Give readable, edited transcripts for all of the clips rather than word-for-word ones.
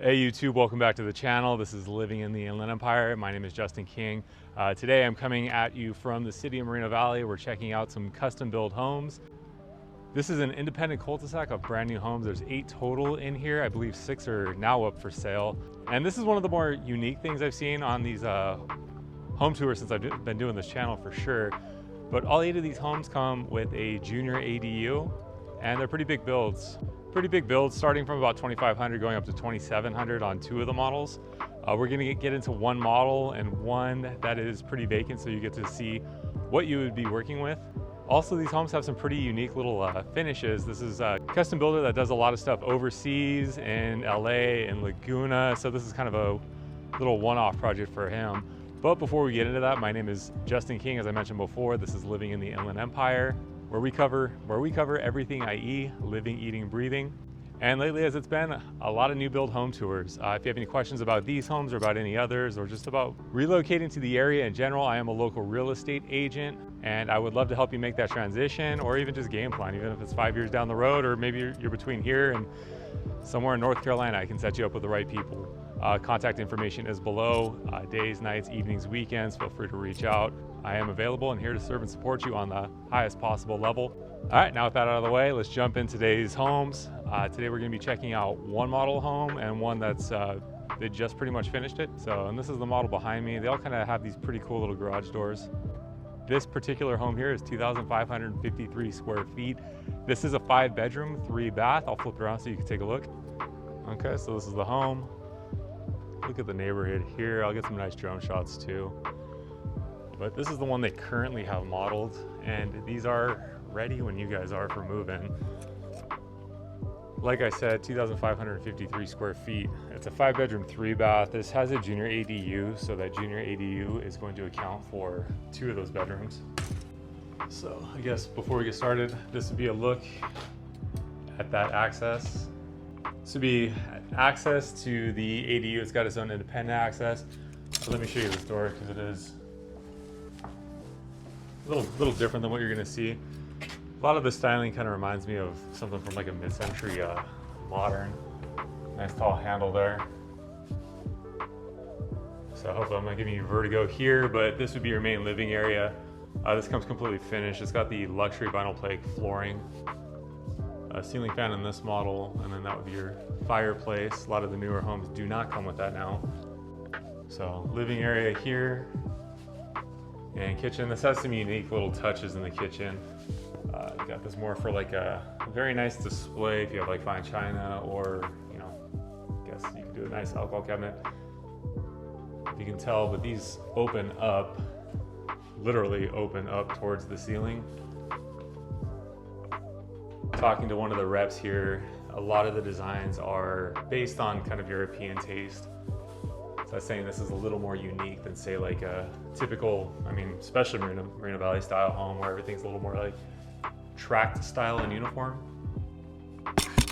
Hey YouTube, welcome back to the channel. This is Living in the Inland Empire. My name is Justin King. Today I'm coming at you from the city of Moreno Valley. We're checking out some custom built homes. This is an independent cul-de-sac of brand new homes. There's 8 total in here. I believe 6 are now up for sale. And this is one of the more unique things I've seen on these home tours since I've been doing this channel for sure. But all 8 of these homes come with a junior ADU, and they're pretty big builds. Pretty big builds, starting from about 2,500 going up to 2,700 on 2 of the models. We're gonna get into one model and one that is pretty vacant, so you get to see what you would be working with. Also, these homes have some pretty unique little finishes. This is a custom builder that does a lot of stuff overseas in LA and Laguna, so this is kind of a little one-off project for him. But before we get into that, my name is Justin King, as I mentioned before. This is Living in the Inland Empire, where we cover everything, i.e. living, eating, breathing. And lately, as it's been, a lot of new build home tours. If you have any questions about these homes or about any others, or just about relocating to the area in general, I am a local real estate agent, and I would love to help you make that transition, or even just game plan, even if it's 5 years down the road, or maybe you're between here and somewhere in North Carolina. I can set you up with the right people. Contact information is below. Days, nights, evenings, weekends, feel free to reach out. I am available and here to serve and support you on the highest possible level. All right, now with that out of the way, let's jump in today's homes. Today we're gonna be checking out one model home and one that's, they just pretty much finished it. And this is the model behind me. They all kind of have these pretty cool little garage doors. This particular home here is 2,553 square feet. This is a 5-bedroom, 3-bath. I'll flip it around so you can take a look. Okay, so this is the home. Look at the neighborhood here. I'll get some nice drone shots too. But this is the one they currently have modeled, and these are ready when you guys are for move-in. Like I said, 2,553 square feet. It's a 5-bedroom, 3-bath. This has a junior ADU, so that junior ADU is going to account for 2 of those bedrooms. So I guess before we get started, this would be a look at that access. This would be access to the ADU. It's got its own independent access. So let me show you this door, because it is a little different than what you're gonna see. A lot of the styling kind of reminds me of something from like a mid-century modern. Nice tall handle there. So hopefully I'm not giving you vertigo here, but this would be your main living area. This comes completely finished. It's got the luxury vinyl plank flooring. A ceiling fan in this model, and then that would be your fireplace. A lot of the newer homes do not come with that now. So living area here, and kitchen. This has some unique little touches in the kitchen. You got this more for like a very nice display if you have like fine china, or I guess you could do a nice alcohol cabinet. If you can tell, but these open up, literally open up towards the ceiling. Talking to one of the reps here, a lot of the designs are based on kind of European taste. So I was saying this is a little more unique than say like a typical, especially Moreno Valley style home where everything's a little more like tracked style and uniform.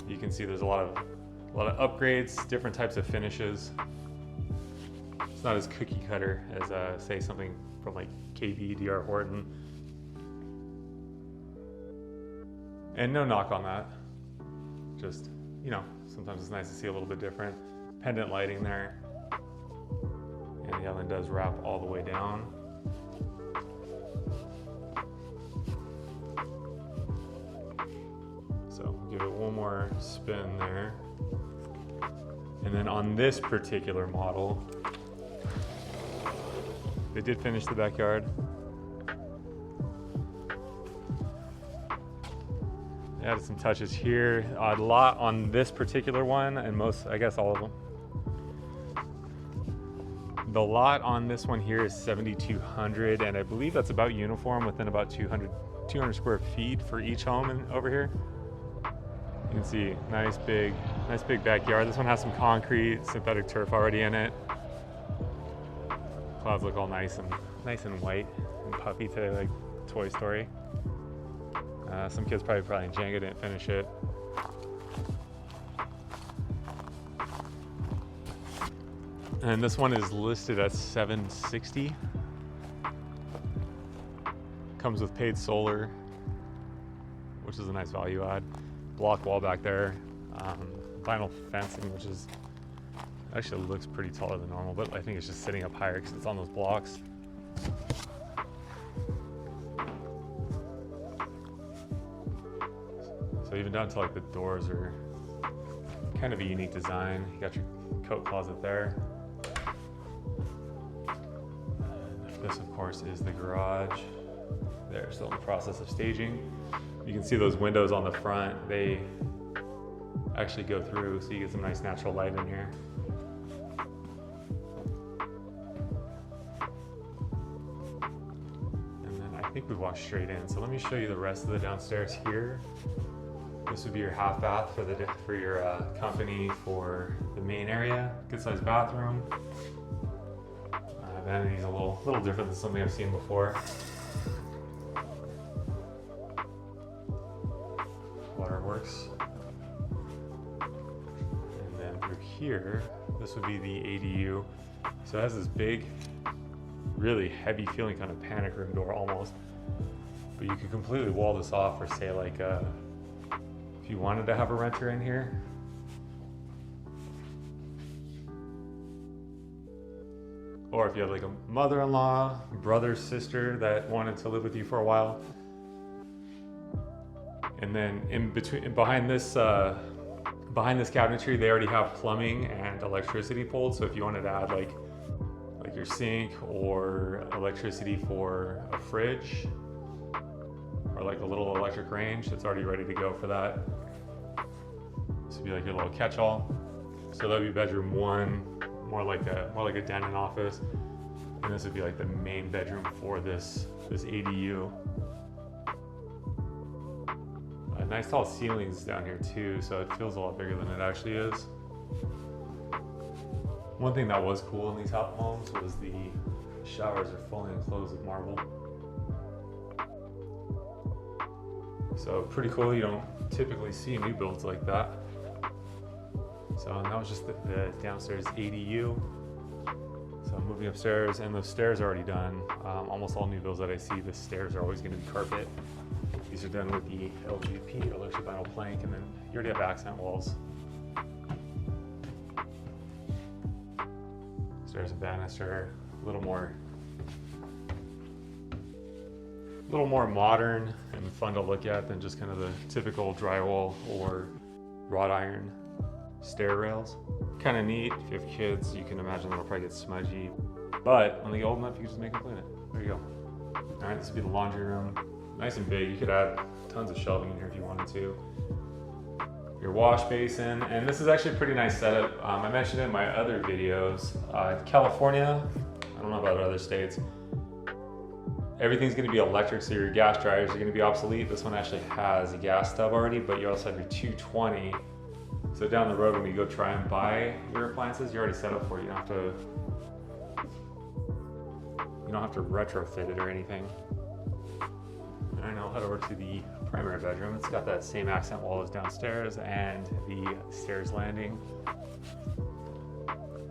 You can see there's a lot of upgrades, different types of finishes. It's not as cookie cutter as say something from like KB, DR Horton. And no knock on that. Just, sometimes it's nice to see a little bit different. Pendant lighting there. And the island does wrap all the way down. So give it one more spin there. And then on this particular model, they did finish the backyard. Added some touches here. A lot on this particular one, and most, I guess all of them. The lot on this one here is 7,200, and I believe that's about uniform within about 200 square feet for each home over here. You can see nice big backyard. This one has some concrete, synthetic turf already in it. Clouds look all nice and white and puffy today, like Toy Story. Some kids probably Jenga didn't finish it. And this one is listed at $760. Comes with paid solar, which is a nice value add. Block wall back there. Vinyl fencing, which is Actually, it looks pretty taller than normal, but I think it's just sitting up higher because it's on those blocks. So even down to like the doors are kind of a unique design. You got your coat closet there. And this, of course, is the garage. They're still in the process of staging. You can see those windows on the front. They actually go through, so you get some nice natural light in here. And then I think we walked straight in. So let me show you the rest of the downstairs here. This would be your half bath for your company for the main area. Good sized bathroom. Vanity's a little different than something I've seen before. Waterworks. And then through here, this would be the ADU. So it has this big, really heavy feeling kind of panic room door almost. But you could completely wall this off for, say, like if you wanted to have a renter in here. Or if you had like a mother-in-law, brother, sister that wanted to live with you for a while. And then behind this cabinetry, they already have plumbing and electricity pulled. So if you wanted to add like your sink or electricity for a fridge or like a little electric range, it's already ready to go for that. This would be like your little catch-all. So that would be bedroom one, more like a den and office. And this would be like the main bedroom for this ADU. Nice tall ceilings down here too, so it feels a lot bigger than it actually is. One thing that was cool in these homes was the showers are fully enclosed with marble. So pretty cool. You don't typically see new builds like that. So that was just the downstairs ADU. So I'm moving upstairs, and the stairs are already done. Almost all new builds that I see, the stairs are always going to be carpet. These are done with the LGP, or luxury vinyl plank, and then you already have accent walls. Stairs and banister, a little more modern and fun to look at than just kind of the typical drywall or wrought iron stair rails. Kind of neat. If you have kids, you can imagine they'll probably get smudgy. But when they get old enough, you can just make them clean it. There you go. All right, this would be the laundry room. Nice and big. You could add tons of shelving in here if you wanted to. Your wash basin, and this is actually a pretty nice setup. I mentioned it in my other videos. California, I don't know about other states, everything's going to be electric, so your gas dryers are going to be obsolete. This one actually has a gas stub already, but you also have your 220. So down the road when you go try and buy your appliances, you're already set up for it. You don't have to retrofit it or anything. All right, now I'll head over to the primary bedroom. It's got that same accent wall as downstairs and the stairs landing.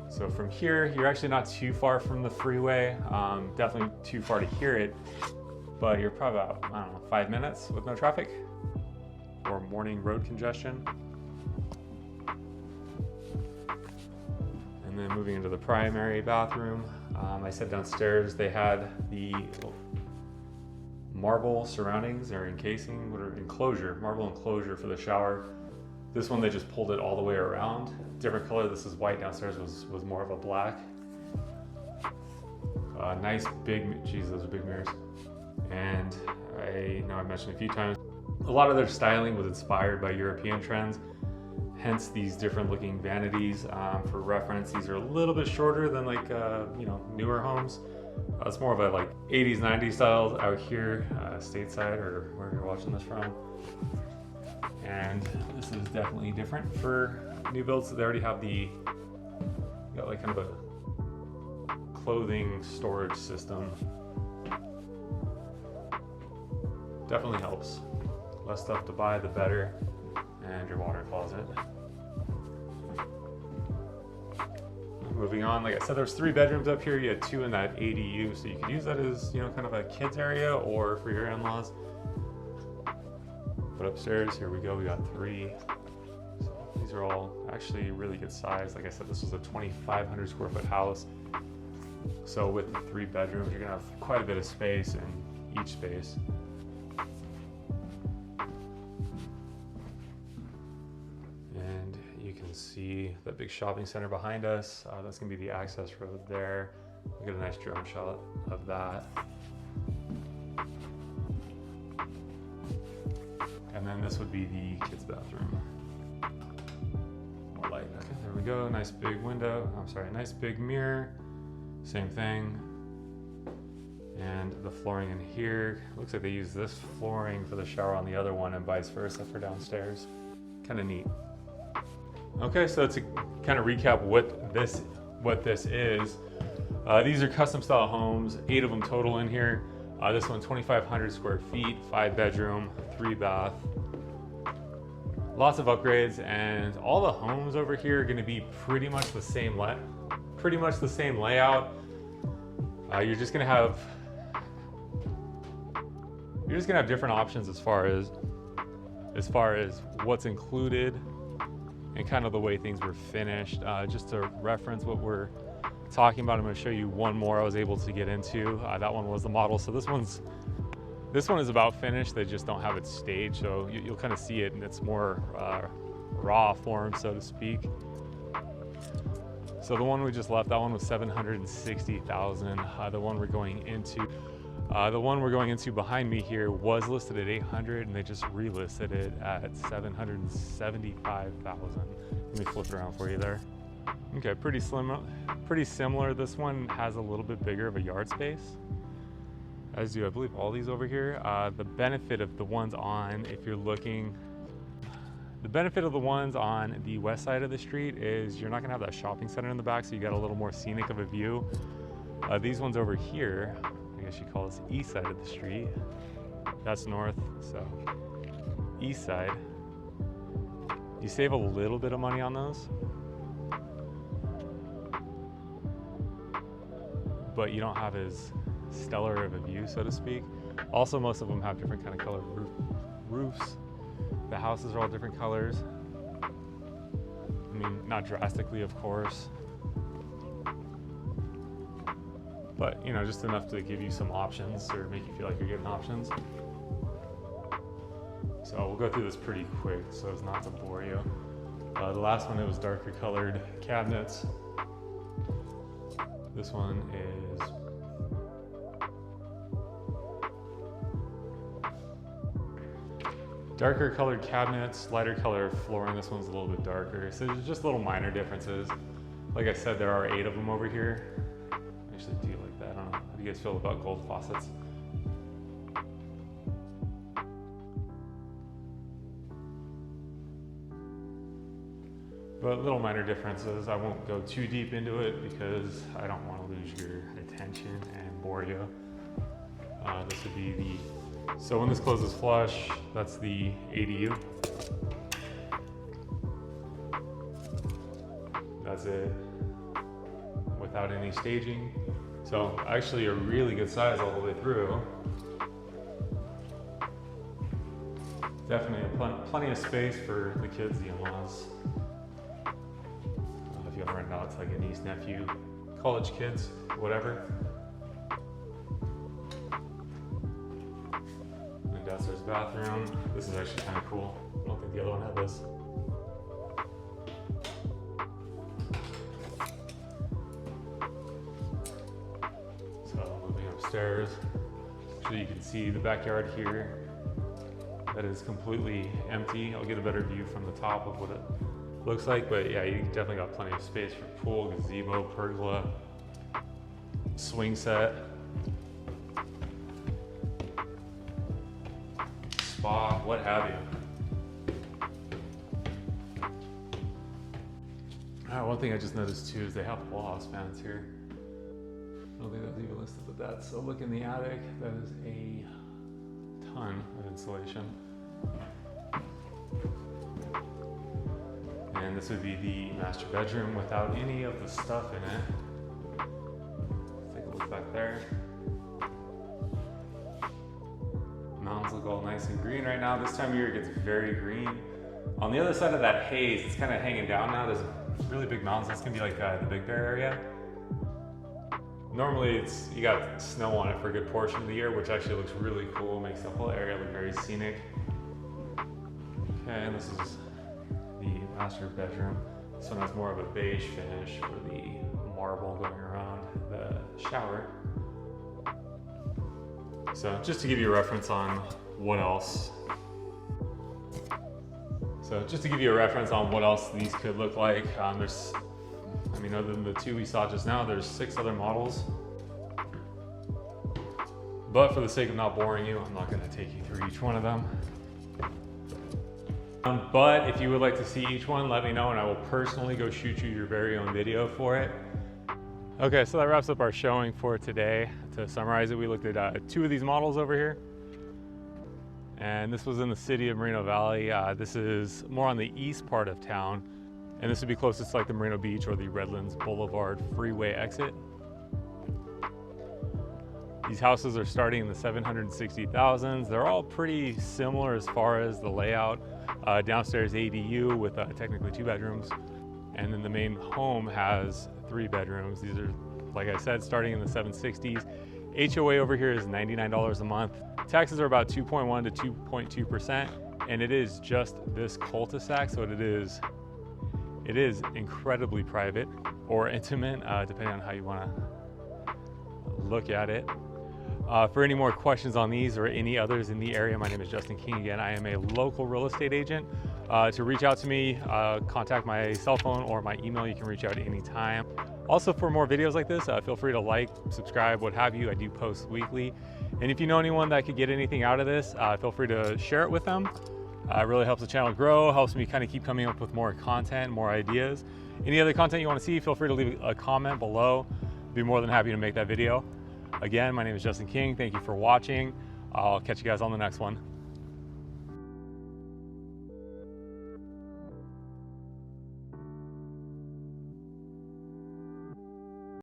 So from here, you're actually not too far from the freeway. Definitely too far to hear it, but you're probably about, I don't know, 5 minutes with no traffic or morning road congestion. And then moving into the primary bathroom, I said downstairs they had the marble surroundings or encasing, marble enclosure for the shower. This one, they just pulled it all the way around. Different color. This is white. Downstairs was more of a black. Nice big, geez, those are big mirrors. And I know I mentioned a few times, a lot of their styling was inspired by European trends. Hence these different looking vanities. For reference, these are a little bit shorter than like newer homes. It's more of a like 80s, 90s styles out here, stateside or where you're watching this from. And this is definitely different for new builds. They already have got like kind of a clothing storage system. Definitely helps. Less stuff to buy, the better. And your water closet. Moving on, like I said, there's 3 bedrooms up here. You had 2 in that ADU, so you could use that as, kind of a kids area or for your in-laws. But upstairs, here we go, we got 3. So these These are all actually really good size. Like I said, this was a 2,500 square foot house. So with the 3 bedrooms, you're gonna have quite a bit of space in each space. And you can see that big shopping center behind us. That's gonna be the access road there. We'll get a nice drone shot of that. And then this would be the kids' bathroom. More light. Okay, there we go. Nice big window. I'm sorry, nice big mirror. Same thing. And the flooring in here. Looks like they use this flooring for the shower on the other one and vice versa for downstairs. Kind of neat. Okay, so to kind of recap what this is. These are custom style homes, 8 of them total in here. This one 2,500 square feet, 5 bedroom, 3 bath. Lots of upgrades, and all the homes over here are going to be pretty much the same layout. You're just going to have different options as far as what's included and kind of the way things were finished. Just to reference what we're talking about, I'm going to show you one more I was able to get into. That one was the model. So this one is about finished. They just don't have it staged, so you'll kind of see it in its more raw form, so to speak. So the one we just left, that one was $760,000. The one we're going into behind me here was listed at $800,000, and they just relisted it at $775,000. Let me flip it around for you there. Okay, pretty similar. This one has a little bit bigger of a yard space, as do I believe all these over here. The benefit of the ones on, the benefit of the ones on the west side of the street is you're not gonna have that shopping center in the back, so you got a little more scenic of a view. These ones over here, I guess you call this east side of the street. That's north, so east side. You save a little bit of money on those, but you don't have as stellar of a view, so to speak. Also, most of them have different kind of colored roofs. The houses are all different colors. I mean, not drastically, of course, but you know, just enough to give you some options or make you feel like you're getting options. So we'll go through this pretty quick so as not to bore you. The last one, it was darker colored cabinets. This one is darker colored cabinets, lighter colored flooring. This one's a little bit darker. So there's just little minor differences. Like I said, there are 8 of them over here. I actually do like that. I don't know. How do you guys feel about gold faucets? But little minor differences. I won't go too deep into it because I don't want to lose your attention and bore you. This would be the, so when this closes flush, that's the ADU. That's it, without any staging. So actually a really good size all the way through. Definitely plenty of space for the kids, the in-laws. If you want to rent it out to like a niece, nephew, college kids, whatever. And downstairs bathroom. This is actually kind of cool. I don't think the other one had this. So moving upstairs, so you can see the backyard here. That is completely empty. I'll get a better view from the top of what it looks like, but yeah, you definitely got plenty of space for pool, gazebo, pergola, swing set, spa, what have you. One thing I just noticed too is they have wall house fans here. I don't think that's even listed with that. So look in the attic, that is a ton of insulation. And this would be the master bedroom without any of the stuff in it. Let's take a look back there. Mountains look all nice and green right now. This time of year it gets very green. On the other side of that haze, it's kind of hanging down now. There's really big mountains. That's gonna be like the Big Bear area. Normally you got snow on it for a good portion of the year, which actually looks really cool. Makes the whole area look very scenic. Okay, and this is the master bedroom. This one has more of a beige finish for the marble going around the shower. So just to give you a reference on what else. These could look like, there's, I mean, other than the two we saw just now, there's 6 other models. But for the sake of not boring you, I'm not gonna take you through each one of them. But if you would like to see each one, let me know and I will personally go shoot you your very own video for it. Okay, so that wraps up our showing for today. To summarize it, we looked at 2 of these models over here. And this was in the city of Moreno Valley. This is more on the east part of town. And this would be closest to like the Moreno Beach or the Redlands Boulevard freeway exit. These houses are starting in the 760,000s. They're all pretty similar as far as the layout. Downstairs ADU with technically 2 bedrooms. And then the main home has 3 bedrooms. These are, like I said, starting in the 760s. HOA over here is $99 a month. Taxes are about 2.1 to 2.2%, and it is just this cul-de-sac, so it is incredibly private or intimate, depending on how you want to look at it. For any more questions on these or any others in the area, my name is Justin King. Again, I am a local real estate agent. To reach out to me, contact my cell phone or my email. You can reach out anytime. Also, for more videos like this, feel free to like, subscribe, what have you. I do post weekly. And if you know anyone that could get anything out of this, feel free to share it with them. It really helps the channel grow, helps me kind of keep coming up with more content, more ideas. Any other content you want to see, feel free to leave a comment below. I'd be more than happy to make that video. Again, my name is Justin King. Thank you for watching. I'll catch you guys on the next one.